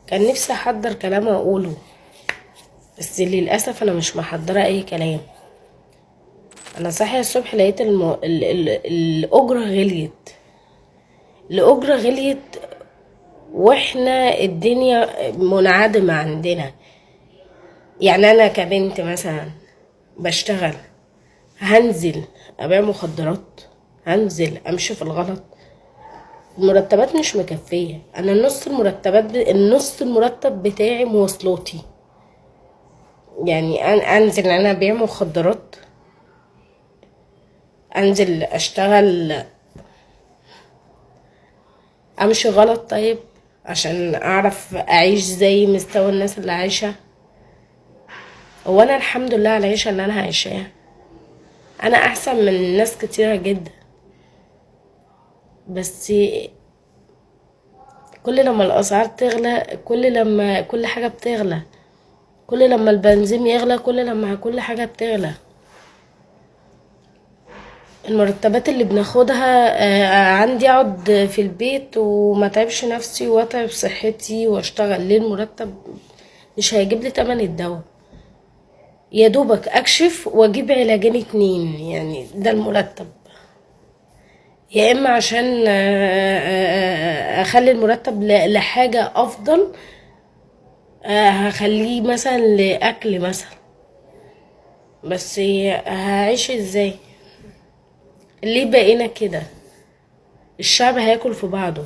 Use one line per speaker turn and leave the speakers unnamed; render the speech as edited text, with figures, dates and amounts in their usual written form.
كان نفسي احضر كلام اقوله، بس للاسف انا مش محضره اي كلام. انا صاحيه الصبح لقيت الاجره غليت. الاجره غليت، واحنا الدنيا منعدمه عندنا. يعني انا كبنت مثلا بشتغل، هنزل ابيع مخدرات؟ هنزل امشي في الغلط؟ المرتبات مش مكفيه. انا النص المرتب بتاعي مواصلاتي. يعني انزل انا ابيع مخدرات؟ انزل اشتغل امشي غلط طيب عشان اعرف اعيش زي مستوى الناس اللي عايشه؟ هو انا الحمد لله على العيشه اللي انا عايشاها. انا احسن من ناس كتيره جدا، بس كل لما الاسعار تغلى، كل لما كل حاجه بتغلى، كل لما البنزين يغلى، كل لما كل حاجه بتغلى. المرتبات اللي بناخدها عندي اقعد في البيت وما تعبش نفسي واتعب صحتي واشتغل ليه؟ المرتب مش هيجيب لي تمن الدواء. يا دوبك اكشف واجيب علاجين اتنين، يعني ده المرتب. يا اما عشان اخلي المرتب لحاجة افضل، هخليه مثلا لاكل مثلا. بس هعيش ازاي؟ ليه بقينا كده؟ الشعب هياكل في بعضه.